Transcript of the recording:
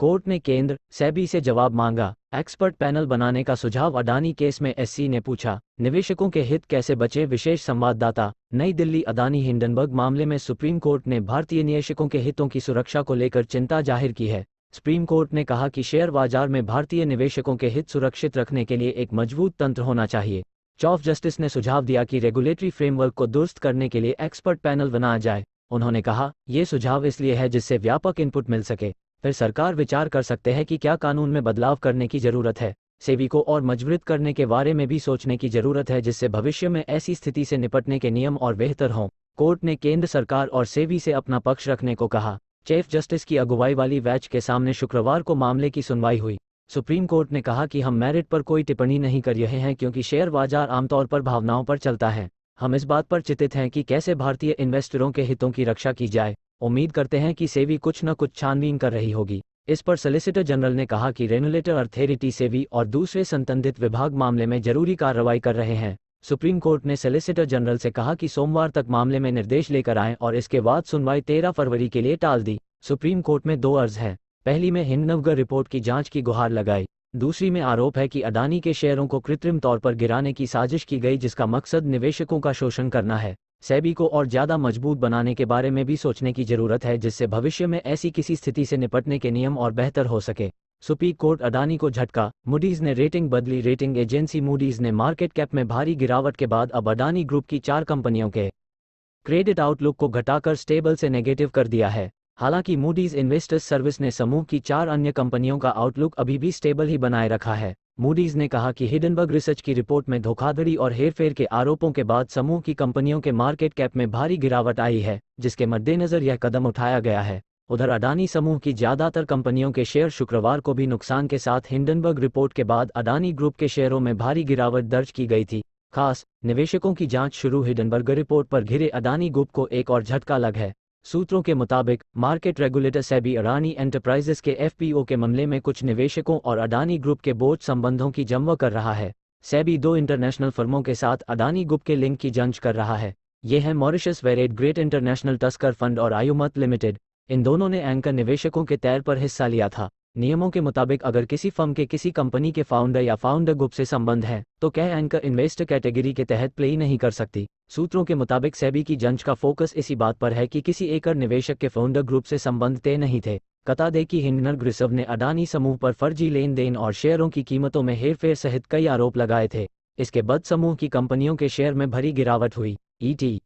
Court ने केंद्र सेबी से जवाब मांगा। एक्सपर्ट पैनल बनाने का सुझाव। अडानी केस में एससी ने पूछा, निवेशकों के हित कैसे बचे। विशेष संवाददाता, नई दिल्ली। अडानी हिंडनबर्ग मामले में सुप्रीम कोर्ट ने भारतीय निवेशकों के हितों की सुरक्षा को लेकर चिंता जाहिर की है। सुप्रीम कोर्ट ने कहा कि शेयर बाजार में भारतीय निवेशकों के हित सुरक्षित रखने के लिए एक मजबूत तंत्र होना चाहिए। चीफ जस्टिस ने सुझाव दिया कि रेगुलेटरी फ्रेमवर्क को दुरुस्त करने के लिए एक्सपर्ट पैनल बनाया जाए। उन्होंने कहा, ये सुझाव इसलिए है जिससे व्यापक इनपुट मिल सके, फिर सरकार विचार कर सकते हैं कि क्या कानून में बदलाव करने की जरूरत है। सेबी को और मजबूत करने के बारे में भी सोचने की जरूरत है जिससे भविष्य में ऐसी स्थिति से निपटने के नियम और बेहतर हों। कोर्ट ने केंद्र सरकार और सेबी से अपना पक्ष रखने को कहा। चीफ जस्टिस की अगुवाई वाली बेंच के सामने शुक्रवार को मामले की सुनवाई हुई। सुप्रीम कोर्ट ने कहा कि हम मेरिट पर कोई टिप्पणी नहीं कर रहे हैं क्योंकि शेयर बाजार आमतौर पर भावनाओं पर चलता है। हम इस बात पर चिंतित हैं कि कैसे भारतीय इन्वेस्टरों के हितों की रक्षा की जाए। उम्मीद करते हैं कि सेबी कुछ न कुछ छानबीन कर रही होगी। इस पर सॉलिसिटर जनरल ने कहा कि रेगुलेटर अथॉरिटी सेबी और दूसरे संबंधित विभाग मामले में जरूरी कार्रवाई कर रहे हैं। सुप्रीम कोर्ट ने सॉलिसिटर जनरल से कहा कि सोमवार तक मामले में निर्देश लेकर आएं और इसके बाद सुनवाई 13 फरवरी के लिए टाल दी। सुप्रीम कोर्ट में 2 अर्ज हैं। पहली में हिंडनबर्ग रिपोर्ट की जांच की गुहार लगाई। दूसरी में आरोप है कि अडानी के शेयरों को कृत्रिम तौर पर गिराने की साजिश की गई जिसका मकसद निवेशकों का शोषण करना है। सेबी को और ज़्यादा मजबूत बनाने के बारे में भी सोचने की जरूरत है जिससे भविष्य में ऐसी किसी स्थिति से निपटने के नियम और बेहतर हो सके। Supreme court. अडानी को झटका, मूडीज ने रेटिंग बदली। रेटिंग एजेंसी मूडीज ने मार्केट कैप में भारी गिरावट के बाद अब अडानी ग्रुप की 4 कंपनियों के क्रेडिट आउटलुक को घटाकर स्टेबल से नेगेटिव कर दिया है। हालांकि मूडीज इन्वेस्टर्स सर्विस ने समूह की 4 अन्य कंपनियों का आउटलुक अभी भी स्टेबल ही बनाए रखा है। मूडीज ने कहा कि हिंडनबर्ग रिसर्च की रिपोर्ट में धोखाधड़ी और हेरफेर के आरोपों के बाद समूह की कंपनियों के मार्केट कैप में भारी गिरावट आई है, जिसके मद्देनजर यह कदम उठाया गया है। उधर अडानी समूह की ज्यादातर कंपनियों के शेयर शुक्रवार को भी नुकसान के साथ हिंडनबर्ग रिपोर्ट के बाद अडानी ग्रुप के शेयरों में भारी गिरावट दर्ज की गई थी। खास निवेशकों की जांच शुरू। हिंडनबर्ग रिपोर्ट पर घिरे अडानी ग्रुप को एक और झटका लग है। सूत्रों के मुताबिक market regulator SEBI Adani enterprises के एफपीओ के मामले में कुछ निवेशकों और अडानी ग्रुप के बोर्ड संबंधों की जांच कर रहा है। सेबी 2 इंटरनेशनल फर्मों के साथ अडानी ग्रुप के लिंक की जांच कर रहा है। ये हैं मॉरिशस वेरेड ग्रेट इंटरनेशनल टस्कर फंड और आयुमत लिमिटेड। इन दोनों ने एंकर निवेशकों के तौर पर हिस्सा लिया था। नियमों के मुताबिक अगर किसी फर्म के किसी कंपनी के फाउंडर या फाउंडर ग्रुप से संबंध है तो कह एंकर इन्वेस्टर कैटेगरी के तहत प्ले नहीं कर सकती। सूत्रों के मुताबिक सेबी की जांच का फोकस इसी बात पर है कि किसी एकल निवेशक के फाउंडर ग्रुप से संबंध तय नहीं थे। बता दें कि हिंडनबर्ग रिसर्च ने अडानी समूह पर फर्जी लेन देन और शेयरों की कीमतों में हेरफेर सहित कई आरोप लगाए थे। इसके बाद समूह की कंपनियों के शेयर में भारी गिरावट हुई। ईटी